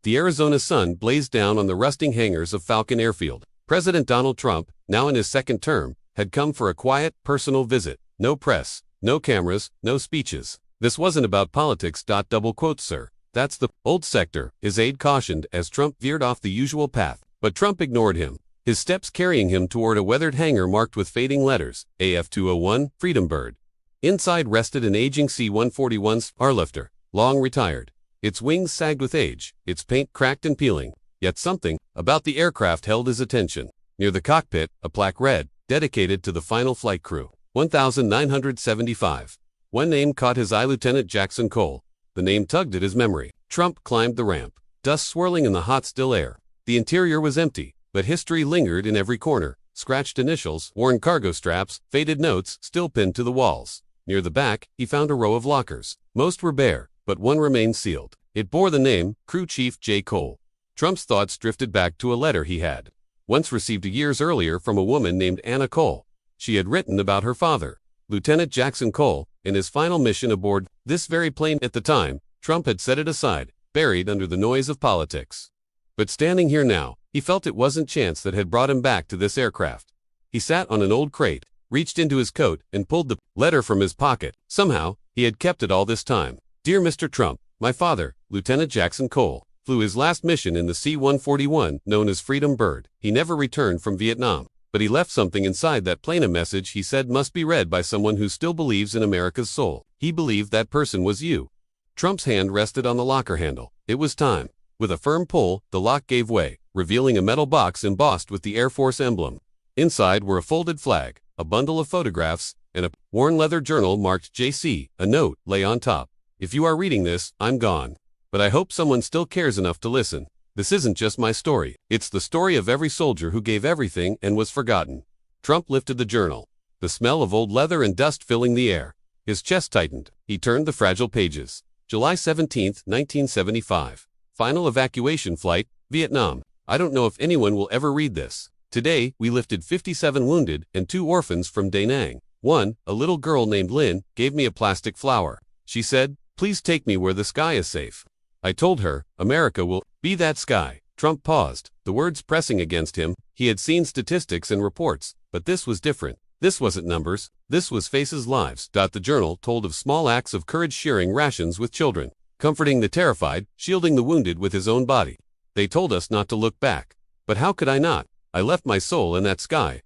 The Arizona sun blazed down on the rusting hangars of Falcon Airfield. President Donald Trump, now in his second term, had come for a quiet, personal visit. No press, no cameras, no speeches. This wasn't about politics. Double quotes, sir. That's the old sector, his aide cautioned as Trump veered off the usual path. But Trump ignored him, his steps carrying him toward a weathered hangar marked with fading letters, AF-201, Freedom Bird. Inside rested an aging C-141 Starlifter, long retired. Its wings sagged with age, its paint cracked and peeling. Yet something about the aircraft held his attention. Near the cockpit, a plaque read, dedicated to the final flight crew, 1975. One name caught his eye: Lieutenant Jackson Cole. The name tugged at his memory. Trump climbed the ramp, dust swirling in the hot, still air. The interior was empty, but history lingered in every corner. Scratched initials, worn cargo straps, faded notes, still pinned to the walls. Near the back, he found a row of lockers. Most were bare, but one remained sealed. It bore the name, Crew Chief J. Cole. Trump's thoughts drifted back to a letter he had once received years earlier from a woman named Anna Cole. She had written about her father, Lieutenant Jackson Cole, in his final mission aboard this very plane. At the time, Trump had set it aside, buried under the noise of politics. But standing here now, he felt it wasn't chance that had brought him back to this aircraft. He sat on an old crate, reached into his coat, and pulled the letter from his pocket. Somehow, he had kept it all this time. Dear Mr. Trump, my father, Lieutenant Jackson Cole, flew his last mission in the C-141, known as Freedom Bird. He never returned from Vietnam, but he left something inside that plane, a message he said must be read by someone who still believes in America's soul. He believed that person was you. Trump's hand rested on the locker handle. It was time. With a firm pull, the lock gave way, revealing a metal box embossed with the Air Force emblem. Inside were a folded flag, a bundle of photographs, and a worn leather journal marked JC. A note lay on top. If you are reading this, I'm gone. But I hope someone still cares enough to listen. This isn't just my story. It's the story of every soldier who gave everything and was forgotten. Trump lifted the journal, the smell of old leather and dust filling the air. His chest tightened. He turned the fragile pages. July 17, 1975. Final evacuation flight, Vietnam. I don't know if anyone will ever read this. Today, we lifted 57 wounded and 2 orphans from Da Nang. One, a little girl named Lynn, gave me a plastic flower. She said, "Please take me where the sky is safe." I told her, America will be that sky. Trump paused, the words pressing against him. He had seen statistics and reports, but this was different. This wasn't numbers. This was faces, lives. The journal told of small acts of courage: sharing rations with children, comforting the terrified, shielding the wounded with his own body. They told us not to look back. But how could I not? I left my soul in that sky.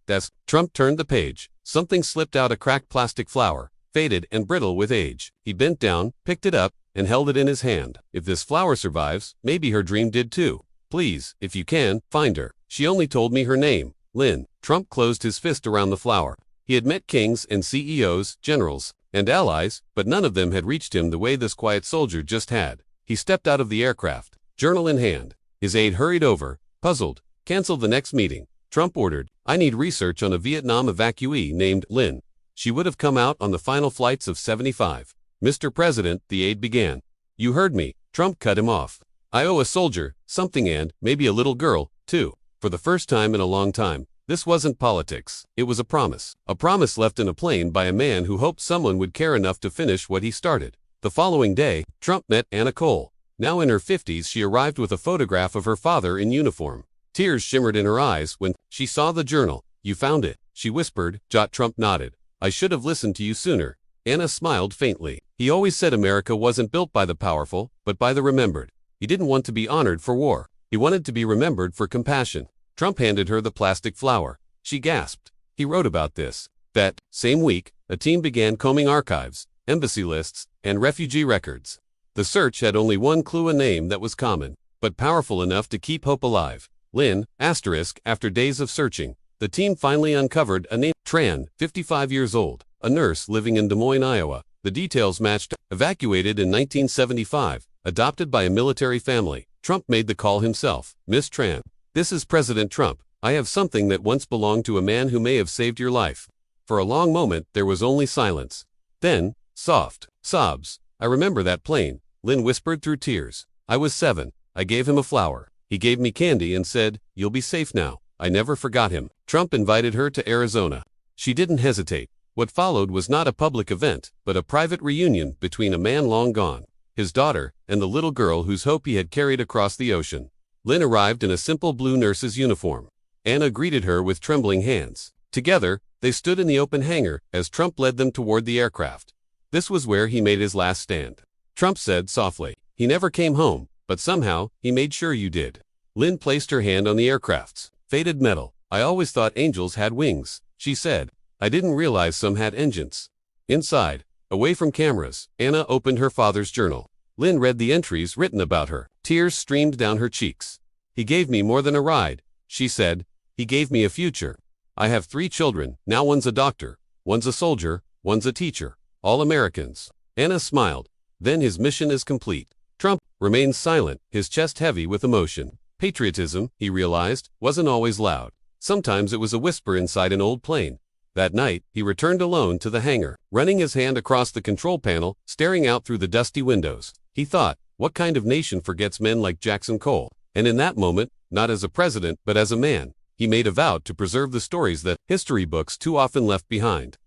Trump turned the page. Something slipped out: a cracked plastic flower, faded and brittle with age. He bent down, picked it up, and held it in his hand. If this flower survives, maybe her dream did too. Please, if you can, find her. She only told me her name, Lynn. Trump closed his fist around the flower. He had met kings and CEOs, generals, and allies, but none of them had reached him the way this quiet soldier just had. He stepped out of the aircraft, journal in hand. His aide hurried over, puzzled. Cancel the next meeting. Trump ordered, I need research on a Vietnam evacuee named Lynn. She would have come out on the final flights of 75. Mr. President, the aide began. You heard me. Trump cut him off. I owe a soldier something, and maybe a little girl, too. For the first time in a long time, this wasn't politics. It was a promise. A promise left in a plane by a man who hoped someone would care enough to finish what he started. The following day, Trump met Anna Cole. Now in her 50s, she arrived with a photograph of her father in uniform. Tears shimmered in her eyes when she saw the journal. You found it, she whispered. Trump nodded. I should have listened to you sooner. Anna smiled faintly. He always said America wasn't built by the powerful, but by the remembered. He didn't want to be honored for war. He wanted to be remembered for compassion. Trump handed her the plastic flower. She gasped. He wrote about this. That same week, a team began combing archives, embassy lists, and refugee records. The search had only one clue: a name that was common, but powerful enough to keep hope alive. Lynn, asterisk. After days of searching, the team finally uncovered a name: Tran, 55 years old, a nurse living in Des Moines, Iowa. The details matched. Evacuated in 1975, adopted by a military family. Trump made the call himself. Miss Tran, this is President Trump. I have something that once belonged to a man who may have saved your life. For a long moment, there was only silence. Then, soft sobs. I remember that plane, Lynn whispered through tears. I was 7. I gave him a flower. He gave me candy and said, you'll be safe now. I never forgot him. Trump invited her to Arizona. She didn't hesitate. What followed was not a public event, but a private reunion between a man long gone his daughter, and the little girl whose hope he had carried across the ocean. Lynn arrived in a simple blue nurse's uniform. Anna greeted her with trembling hands. Together, they stood in the open hangar as Trump led them toward the aircraft. This was where he made his last stand. Trump said softly, "He never came home, but somehow, he made sure you did." Lynn placed her hand on the aircraft's faded metal. "I always thought angels had wings," she said. "I didn't realize some had engines." Inside, away from cameras, Anna opened her father's journal. Lynn read the entries written about her. Tears streamed down her cheeks. "He gave me more than a ride," she said. "He gave me a future. I have 3 children, now one's a doctor, one's a soldier, one's a teacher, all Americans." Anna smiled. Then his mission is complete. Trump remained silent, his chest heavy with emotion. Patriotism, he realized, wasn't always loud. Sometimes it was a whisper inside an old plane. That night, he returned alone to the hangar, running his hand across the control panel, staring out through the dusty windows. He thought, what kind of nation forgets men like Jackson Cole? And in that moment, not as a president, but as a man, he made a vow to preserve the stories that history books too often left behind.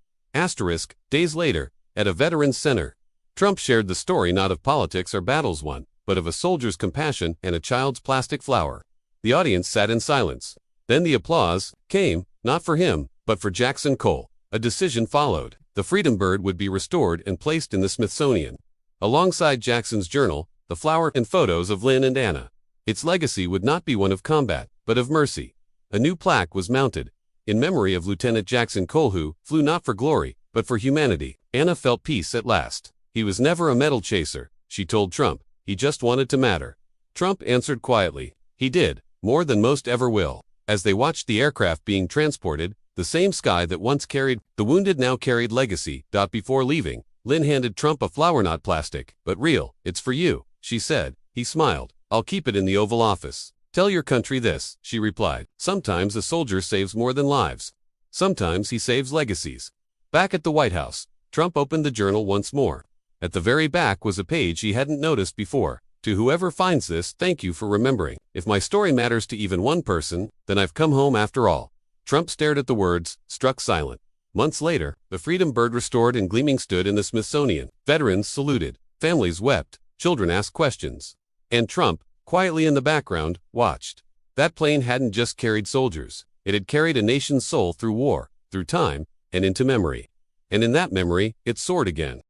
Days later, at a veterans center, Trump shared the story not of politics or battles won, but of a soldier's compassion and a child's plastic flower. The audience sat in silence. Then the applause came, not for him, but for Jackson Cole. A decision followed. The Freedom Bird would be restored and placed in the Smithsonian. Alongside Jackson's journal, the flower and photos of Lynn and Anna. Its legacy would not be one of combat, but of mercy. A new plaque was mounted, in memory of Lieutenant Jackson Cole, who flew not for glory, but for humanity. Anna felt peace at last. He was never a medal chaser, she told Trump. He just wanted to matter. Trump answered quietly. He did, more than most ever will. As they watched the aircraft being transported, the same sky that once carried the wounded now carried legacy. Before leaving, Lynn handed Trump a flower, not plastic, but real. "It's for you," she said. He smiled. "I'll keep it in the Oval Office." "Tell your country this," she replied. "Sometimes a soldier saves more than lives. Sometimes he saves legacies." Back at the White House, Trump opened the journal once more. At the very back was a page he hadn't noticed before. "To whoever finds this, thank you for remembering. If my story matters to even one person, then I've come home after all." Trump stared at the words, struck silent. Months later, the Freedom Bird restored and gleaming stood in the Smithsonian. Veterans saluted. Families wept. Children asked questions. And Trump, quietly in the background, watched. That plane hadn't just carried soldiers. It had carried a nation's soul through war, through time, and into memory. And in that memory, it soared again.